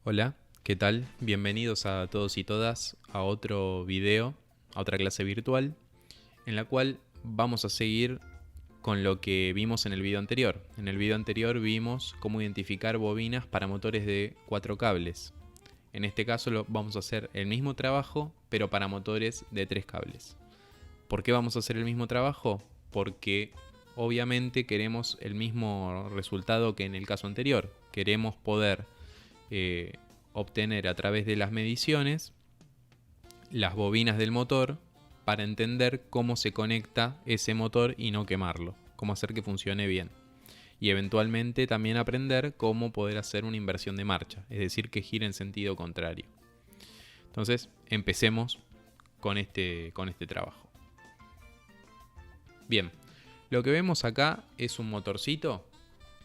Hola, ¿qué tal? Bienvenidos a todos y todas a otro video, a otra clase virtual, en la cual vamos a seguir con lo que vimos en el video anterior. En el video anterior vimos cómo identificar bobinas para motores de 4 cables. En este caso vamos a hacer el mismo trabajo, pero para motores de 3 cables. ¿Por qué vamos a hacer el mismo trabajo? Porque obviamente queremos el mismo resultado que en el caso anterior. Queremos poder obtener a través de las mediciones las bobinas del motor para entender cómo se conecta ese motor y no quemarlo, cómo hacer que funcione bien. Y eventualmente también aprender cómo poder hacer una inversión de marcha, es decir, que gire en sentido contrario. Entonces, empecemos con este trabajo. Bien, lo que vemos acá es un motorcito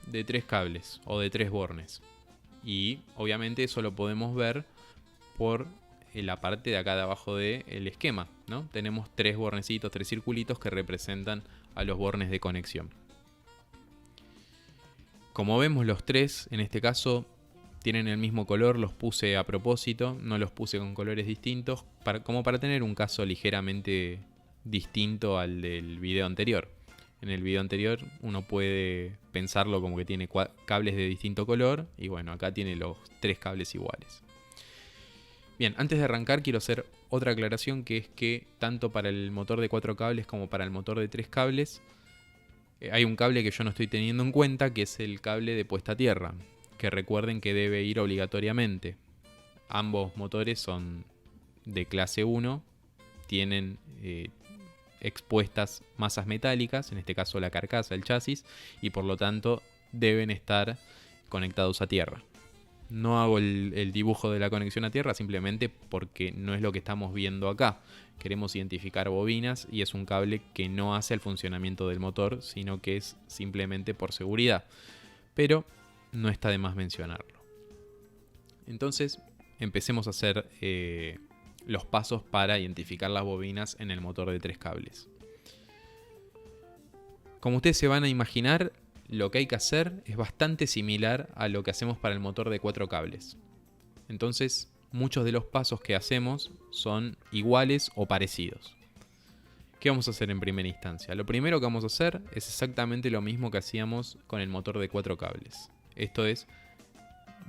de 3 cables o de 3 bornes. Y obviamente eso lo podemos ver por la parte de acá de abajo del esquema, ¿no? Tenemos 3 bornecitos, 3 circulitos que representan a los bornes de conexión. Como vemos, los 3 en este caso tienen el mismo color, los puse a propósito, no los puse con colores distintos, como para tener un caso ligeramente distinto al del video anterior. En el video anterior uno puede pensarlo como que tiene cables de distinto color y bueno, acá tiene los 3 cables iguales. Bien, antes de arrancar quiero hacer otra aclaración, que es que tanto para el motor de 4 cables como para el motor de 3 cables hay un cable que yo no estoy teniendo en cuenta, que es el cable de puesta a tierra, que recuerden que debe ir obligatoriamente. Ambos motores son de clase 1, tienen expuestas masas metálicas, en este caso la carcasa, el chasis, y por lo tanto deben estar conectados a tierra. No hago el dibujo de la conexión a tierra simplemente porque no es lo que estamos viendo acá. Queremos identificar bobinas y es un cable que no hace el funcionamiento del motor, sino que es simplemente por seguridad. Pero no está de más mencionarlo. Entonces, empecemos a hacer los pasos para identificar las bobinas en el motor de 3 cables. Como ustedes se van a imaginar, lo que hay que hacer es bastante similar a lo que hacemos para el motor de 4 cables. Entonces, muchos de los pasos que hacemos son iguales o parecidos. ¿Qué vamos a hacer en primera instancia? Lo primero que vamos a hacer es exactamente lo mismo que hacíamos con el motor de 4 cables. Esto es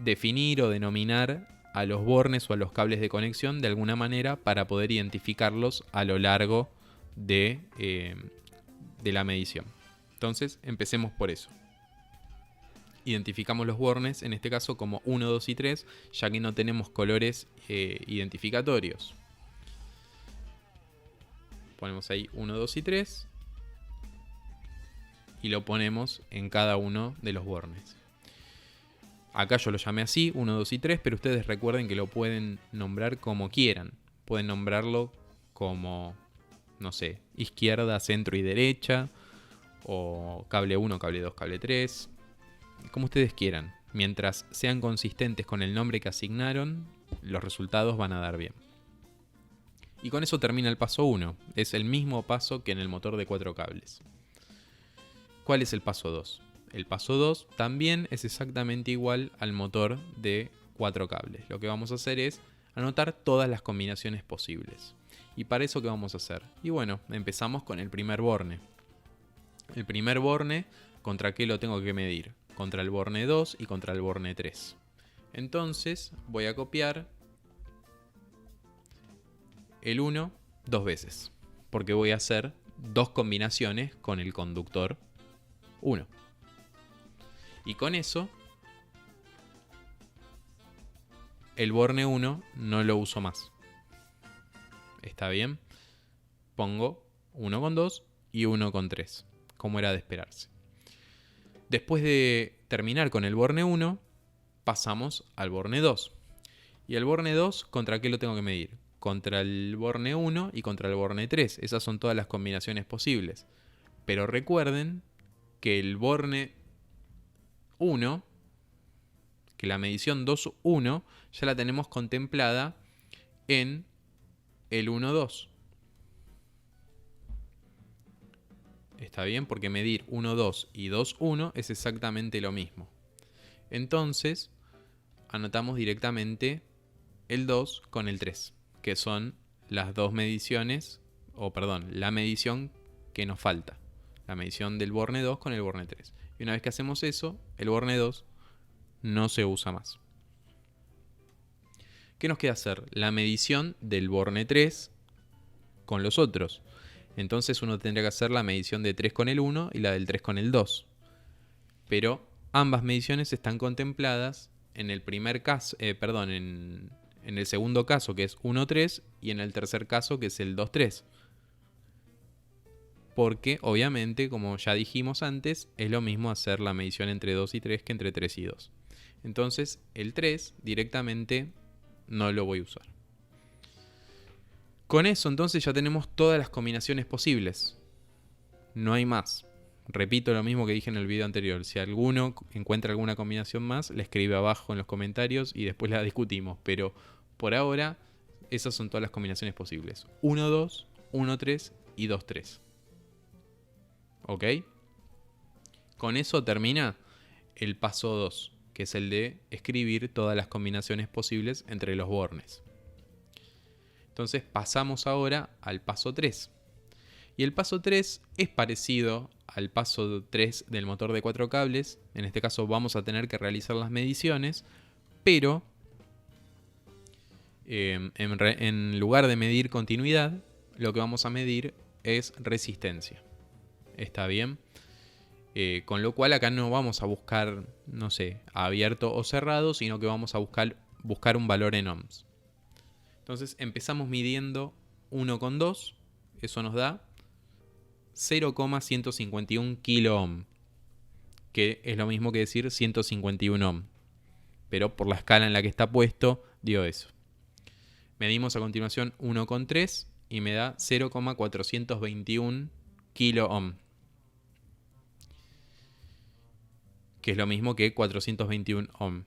definir o denominar a los bornes o a los cables de conexión de alguna manera para poder identificarlos a lo largo de la medición. Entonces, empecemos por eso. Identificamos los bornes, en este caso como 1, 2 y 3, ya que no tenemos colores identificatorios. Ponemos ahí 1, 2 y 3 y lo ponemos en cada uno de los bornes. Acá yo lo llamé así, 1, 2 y 3, pero ustedes recuerden que lo pueden nombrar como quieran. Pueden nombrarlo como, no sé, izquierda, centro y derecha, o cable 1, cable 2, cable 3, como ustedes quieran. Mientras sean consistentes con el nombre que asignaron, los resultados van a dar bien. Y con eso termina el paso 1. Es el mismo paso que en el motor de 4 cables. ¿Cuál es el paso 2? El paso 2 también es exactamente igual al motor de 4 cables. Lo que vamos a hacer es anotar todas las combinaciones posibles. ¿Y para eso qué vamos a hacer? Y bueno, empezamos con el primer borne. El primer borne, ¿contra qué lo tengo que medir? Contra el borne 2 y contra el borne 3. Entonces voy a copiar el 1 dos veces, porque voy a hacer dos combinaciones con el conductor 1. Y con eso, el borne 1 no lo uso más. ¿Está bien? Pongo 1 con 2 y 1 con 3, como era de esperarse. Después de terminar con el borne 1, pasamos al borne 2. ¿Y el borne 2 contra qué lo tengo que medir? Contra el borne 1 y contra el borne 3. Esas son todas las combinaciones posibles. Pero recuerden que el borne 1, que la medición 2,1 ya la tenemos contemplada en el 1,2. ¿Está bien? Porque medir 1,2 y 2,1 es exactamente lo mismo. Entonces, anotamos directamente el 2 con el 3, que son las dos mediciones, o perdón, la medición que nos falta. La medición del borne 2 con el borne 3. Y una vez que hacemos eso, el borne 2 no se usa más. ¿Qué nos queda hacer? La medición del borne 3 con los otros. Entonces uno tendría que hacer la medición de 3 con el 1 y la del 3 con el 2. Pero ambas mediciones están contempladas en el primer caso, en el segundo caso, que es 1,3, y en el tercer caso, que es el 2,3. Porque, obviamente, como ya dijimos antes, es lo mismo hacer la medición entre 2 y 3 que entre 3 y 2. Entonces, el 3 directamente no lo voy a usar. Con eso, entonces, ya tenemos todas las combinaciones posibles. No hay más. Repito lo mismo que dije en el video anterior. Si alguno encuentra alguna combinación más, la escribe abajo en los comentarios y después la discutimos. Pero por ahora, esas son todas las combinaciones posibles. 1,2, 1,3 y 2,3. ¿Ok? Con eso termina el paso 2, que es el de escribir todas las combinaciones posibles entre los bornes. Entonces pasamos ahora al paso 3. Y el paso 3 es parecido al paso 3 del motor de 4 cables. En este caso vamos a tener que realizar las mediciones, pero en lugar de medir continuidad, lo que vamos a medir es resistencia. ¿Está bien? Con lo cual acá no vamos a buscar, no sé, abierto o cerrado, sino que vamos a buscar un valor en ohms. Entonces empezamos midiendo 1,2, eso nos da 0,151 kilo ohm, que es lo mismo que decir 151 ohm, pero por la escala en la que está puesto dio eso. Medimos a continuación 1,3 y me da 0,421 kilo ohm, que es lo mismo que 421 ohm.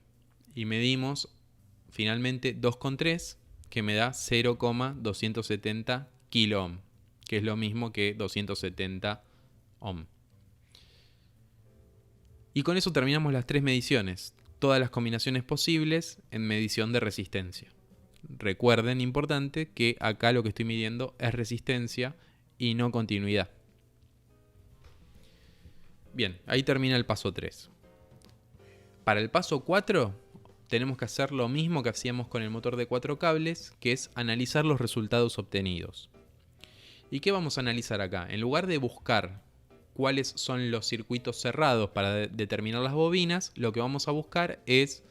Y medimos finalmente 2,3, que me da 0,270 kilo ohm, que es lo mismo que 270 ohm. Y con eso terminamos las tres mediciones, todas las combinaciones posibles en medición de resistencia. Recuerden, importante, que acá lo que estoy midiendo es resistencia y no continuidad. Bien, ahí termina el paso 3. Para el paso 4 tenemos que hacer lo mismo que hacíamos con el motor de 4 cables, que es analizar los resultados obtenidos. ¿Y qué vamos a analizar acá? En lugar de buscar cuáles son los circuitos cerrados para determinar las bobinas, lo que vamos a buscar es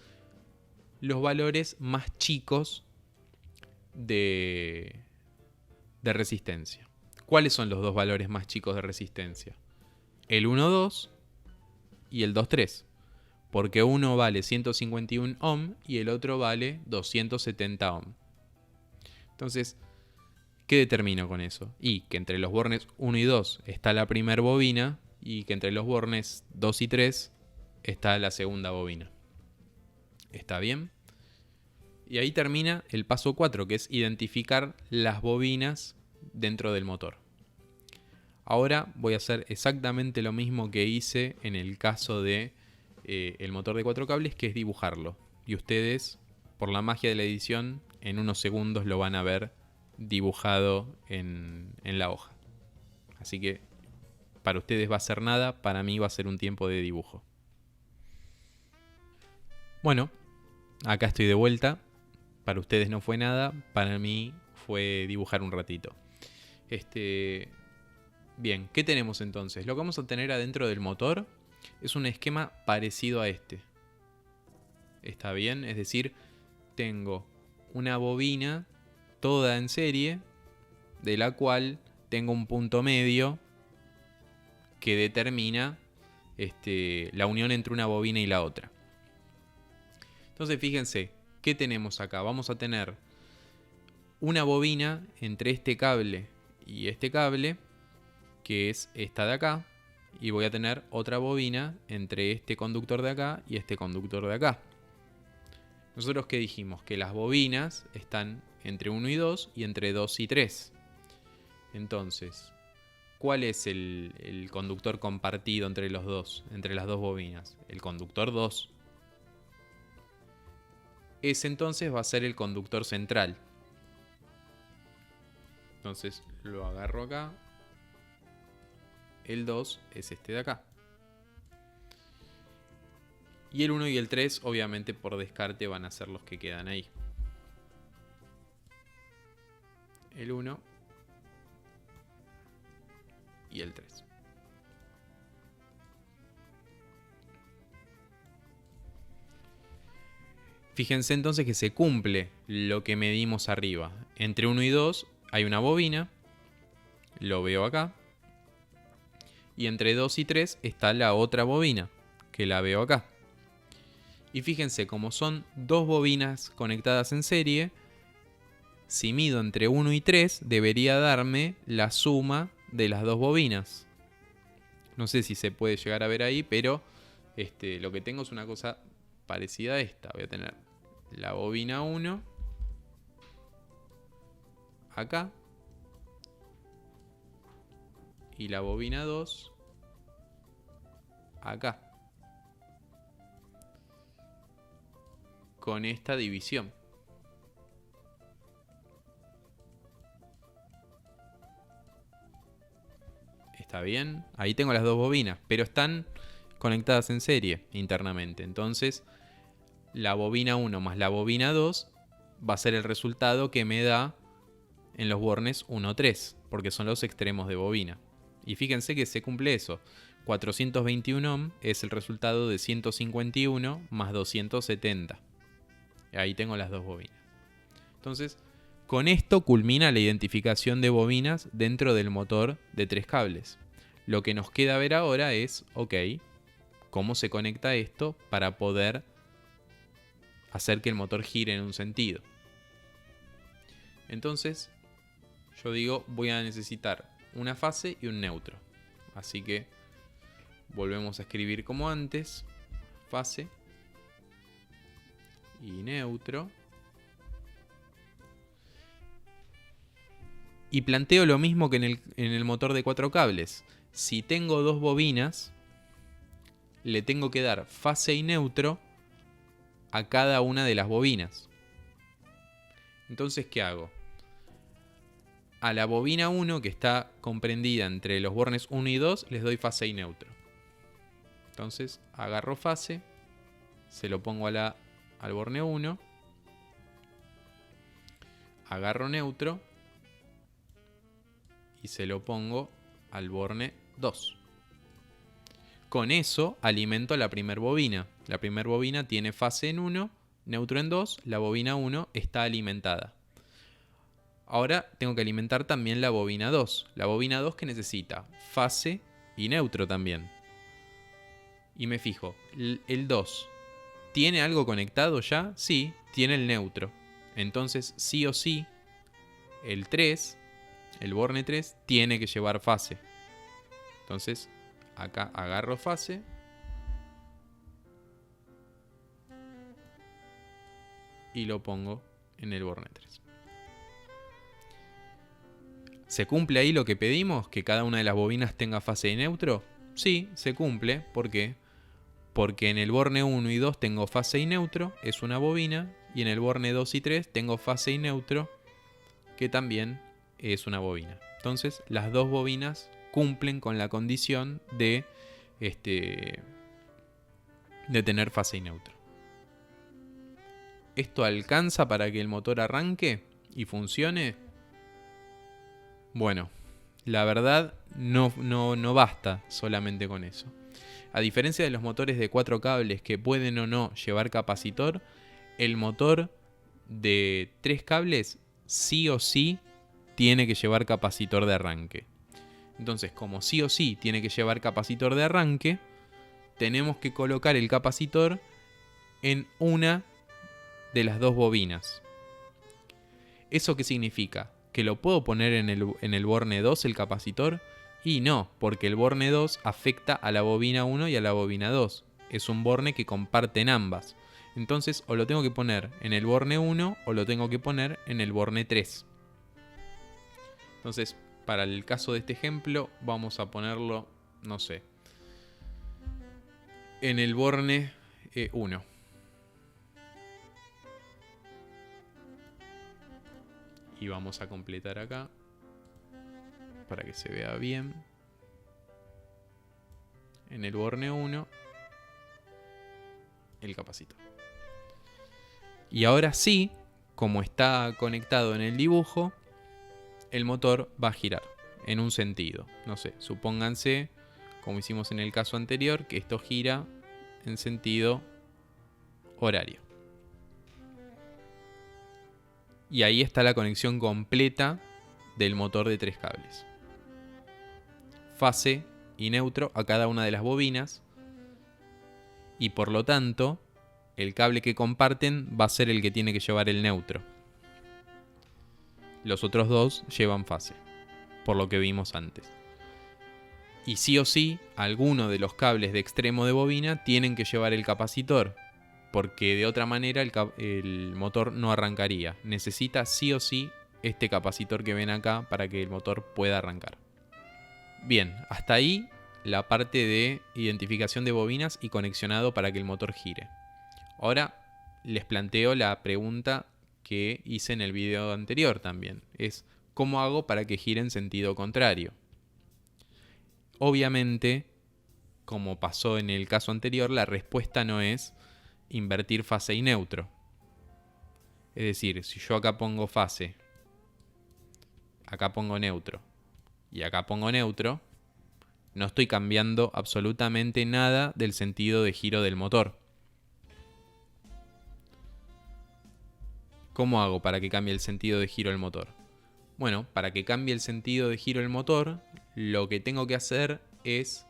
los valores más chicos de resistencia. ¿Cuáles son los dos valores más chicos de resistencia? El 1,2 y el 2,3. Porque uno vale 151 ohm y el otro vale 270 ohm. Entonces, ¿qué determino con eso? Y que entre los bornes 1 y 2 está la primera bobina y que entre los bornes 2 y 3 está la segunda bobina. ¿Está bien? Y ahí termina el paso 4, que es identificar las bobinas dentro del motor. Ahora voy a hacer exactamente lo mismo que hice en el caso de el motor de 4 cables, que es dibujarlo. Y ustedes, por la magia de la edición, en unos segundos lo van a ver dibujado en la hoja. Así que para ustedes va a ser nada, para mí va a ser un tiempo de dibujo. Bueno, acá estoy de vuelta. Para ustedes no fue nada, para mí fue dibujar un ratito. Bien, ¿qué tenemos entonces? Lo que vamos a tener adentro del motor es un esquema parecido a este. ¿Está bien? Es decir, tengo una bobina toda en serie, de la cual tengo un punto medio que determina la unión entre una bobina y la otra. Entonces fíjense, ¿qué tenemos acá? Vamos a tener una bobina entre este cable y este cable, que es esta de acá, y voy a tener otra bobina entre este conductor de acá y este conductor de acá. Nosotros, ¿qué dijimos? Que las bobinas están entre 1 y 2 y entre 2 y 3. Entonces, ¿cuál es el conductor compartido entre los dos, entre las dos bobinas? El conductor 2. ese entonces va a ser el conductor central. Entonces lo agarro acá. El 2 es este de acá. Y el 1 y el 3 obviamente por descarte van a ser los que quedan ahí. El 1 y el 3. Fíjense entonces que se cumple lo que medimos arriba. Entre 1 y 2 hay una bobina. Lo veo acá. Y entre 2 y 3 está la otra bobina, que la veo acá. Y fíjense, como son dos bobinas conectadas en serie, si mido entre 1 y 3, debería darme la suma de las dos bobinas. No sé si se puede llegar a ver ahí, pero lo que tengo es una cosa parecida a esta. Voy a tener la bobina 1 acá y la bobina 2 acá, con esta división. ¿Está bien? Ahí tengo las dos bobinas, pero están conectadas en serie internamente. Entonces, la bobina 1 más la bobina 2 va a ser el resultado que me da en los bornes 1, 3, porque son los extremos de bobina. Y fíjense que se cumple eso. 421 ohm es el resultado de 151 más 270. Ahí tengo las dos bobinas. Entonces, con esto culmina la identificación de bobinas dentro del motor de 3 cables. Lo que nos queda ver ahora es, ok, cómo se conecta esto para poder hacer que el motor gire en un sentido. Entonces, yo digo, voy a necesitar una fase y un neutro. Así que volvemos a escribir como antes, fase y neutro. Y planteo lo mismo que en el motor de 4 cables. Si tengo dos bobinas, le tengo que dar fase y neutro a cada una de las bobinas. Entonces, ¿qué hago? A la bobina 1, que está comprendida entre los bornes 1 y 2, les doy fase y neutro. Entonces, agarro fase, se lo pongo al borne 1, agarro neutro y se lo pongo al borne 2. Con eso alimento la primer bobina. La primer bobina tiene fase en 1, neutro en 2, la bobina 1 está alimentada. Ahora tengo que alimentar también la bobina 2. La bobina 2 que necesita fase y neutro también. Y me fijo, el 2, ¿tiene algo conectado ya? Sí, tiene el neutro. Entonces, sí o sí, el 3, el borne 3, tiene que llevar fase. Entonces, acá agarro fase. Y lo pongo en el borne 3. ¿Se cumple ahí lo que pedimos? ¿Que cada una de las bobinas tenga fase y neutro? Sí, se cumple. ¿Por qué? Porque en el borne 1 y 2 tengo fase y neutro, es una bobina. Y en el borne 2 y 3 tengo fase y neutro, que también es una bobina. Entonces, las dos bobinas cumplen con la condición de tener fase y neutro. ¿Esto alcanza para que el motor arranque y funcione? Bueno, la verdad no basta solamente con eso. A diferencia de los motores de 4 cables que pueden o no llevar capacitor, el motor de 3 cables sí o sí tiene que llevar capacitor de arranque. Entonces, como sí o sí tiene que llevar capacitor de arranque, tenemos que colocar el capacitor en una de las dos bobinas. ¿Eso qué significa? ¿Que lo puedo poner en el borne 2 el capacitor? Y no, porque el borne 2 afecta a la bobina 1 y a la bobina 2. Es un borne que comparten ambas. Entonces, o lo tengo que poner en el borne 1 o lo tengo que poner en el borne 3. Entonces, para el caso de este ejemplo, vamos a ponerlo, no sé, en el borne 1. Y vamos a completar acá para que se vea bien. En el borne 1, el capacitor. Y ahora sí, como está conectado en el dibujo, el motor va a girar en un sentido. No sé, supónganse, como hicimos en el caso anterior, que esto gira en sentido horario. Y ahí está la conexión completa del motor de 3 cables. Fase y neutro a cada una de las bobinas. Y por lo tanto, el cable que comparten va a ser el que tiene que llevar el neutro. Los otros dos llevan fase, por lo que vimos antes. Y sí o sí, alguno de los cables de extremo de bobina tienen que llevar el capacitor, porque de otra manera el motor no arrancaría. Necesita sí o sí este capacitor que ven acá para que el motor pueda arrancar. Bien, hasta ahí la parte de identificación de bobinas y conexionado para que el motor gire. Ahora les planteo la pregunta que hice en el video anterior también. Es, ¿cómo hago para que gire en sentido contrario? Obviamente, como pasó en el caso anterior, la respuesta no es invertir fase y neutro. Es decir, si yo acá pongo fase, acá pongo neutro y acá pongo neutro, no estoy cambiando absolutamente nada del sentido de giro del motor. ¿Cómo hago para que cambie el sentido de giro del motor? Bueno, para que cambie el sentido de giro del motor, lo que tengo que hacer es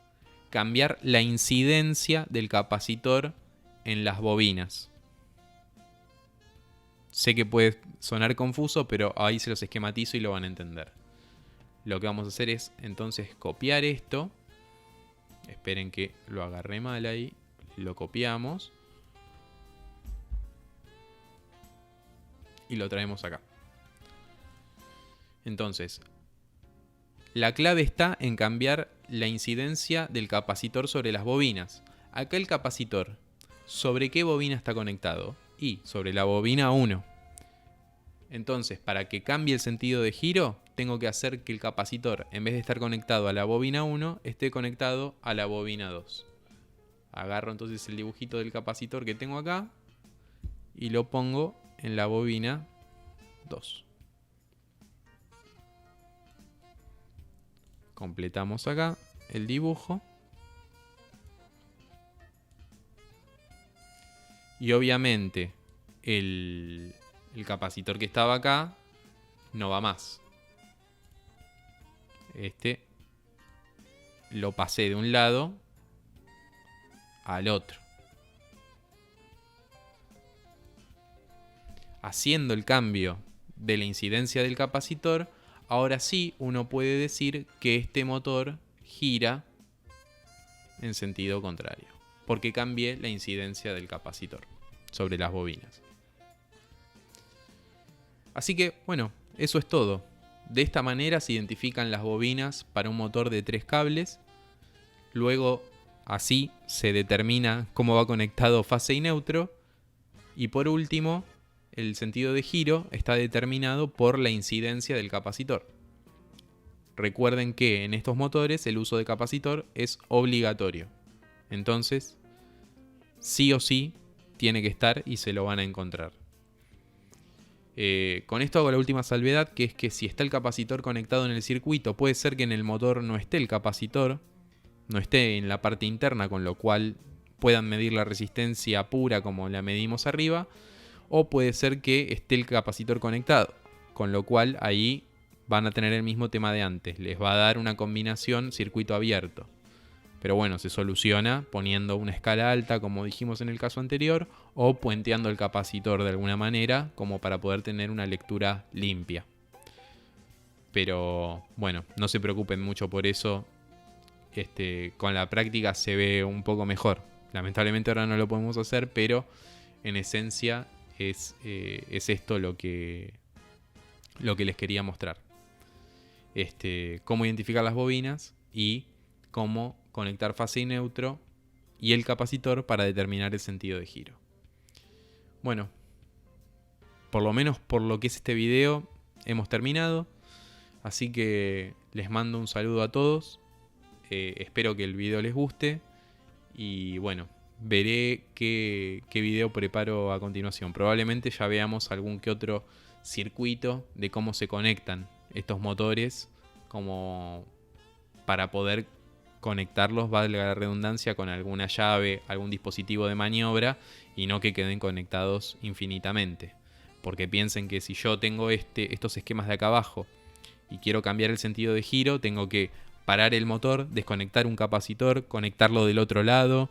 cambiar la incidencia del capacitor en las bobinas. Sé que puede sonar confuso, pero ahí se los esquematizo y lo van a entender. Lo que vamos a hacer es entonces copiar esto. Esperen que lo agarré mal ahí. Lo copiamos. Y lo traemos acá. Entonces, la clave está en cambiar la incidencia del capacitor sobre las bobinas. Acá el capacitor, ¿sobre qué bobina está conectado? Y sobre la bobina 1. Entonces, para que cambie el sentido de giro, tengo que hacer que el capacitor, en vez de estar conectado a la bobina 1, esté conectado a la bobina 2. Agarro entonces el dibujito del capacitor que tengo acá y lo pongo en la bobina 2. Completamos acá el dibujo. Y obviamente el capacitor que estaba acá no va más. Este lo pasé de un lado al otro. Haciendo el cambio de la incidencia del capacitor, ahora sí uno puede decir que este motor gira en sentido contrario, porque cambié la incidencia del capacitor sobre las bobinas. Así que, bueno, eso es todo. De esta manera se identifican las bobinas para un motor de 3 cables. Luego, así se determina cómo va conectado fase y neutro. Y por último, el sentido de giro está determinado por la incidencia del capacitor. Recuerden que en estos motores el uso de capacitor es obligatorio. Entonces, sí o sí tiene que estar y se lo van a encontrar. Con esto hago la última salvedad, que es que si está el capacitor conectado en el circuito, puede ser que en el motor no esté el capacitor, no esté en la parte interna, con lo cual puedan medir la resistencia pura como la medimos arriba, o puede ser que esté el capacitor conectado, con lo cual ahí van a tener el mismo tema de antes, les va a dar una combinación circuito abierto. Pero bueno, se soluciona poniendo una escala alta, como dijimos en el caso anterior, o puenteando el capacitor de alguna manera, como para poder tener una lectura limpia. Pero bueno, no se preocupen mucho por eso. Con la práctica se ve un poco mejor. Lamentablemente ahora no lo podemos hacer, pero en esencia es esto lo que les quería mostrar. Cómo identificar las bobinas y cómo conectar fase y neutro y el capacitor para determinar el sentido de giro. Bueno, por lo menos por lo que es este video, hemos terminado. Así que les mando un saludo a todos. Espero que el video les guste. Y bueno, veré qué video preparo a continuación. Probablemente ya veamos algún que otro circuito de cómo se conectan estos motores, como para poder conectarlos, valga la redundancia, con alguna llave, algún dispositivo de maniobra, y no que queden conectados infinitamente. Porque piensen que si yo tengo estos esquemas de acá abajo y quiero cambiar el sentido de giro, tengo que parar el motor, desconectar un capacitor, conectarlo del otro lado,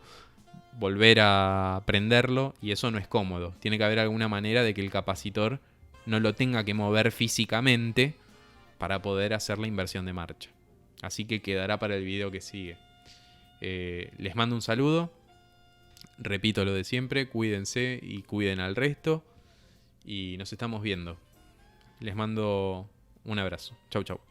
volver a prenderlo, y eso no es cómodo. Tiene que haber alguna manera de que el capacitor no lo tenga que mover físicamente para poder hacer la inversión de marcha. Así que quedará para el video que sigue. Les mando un saludo. Repito lo de siempre, cuídense y cuiden al resto. Y nos estamos viendo. Les mando un abrazo. Chau, chau.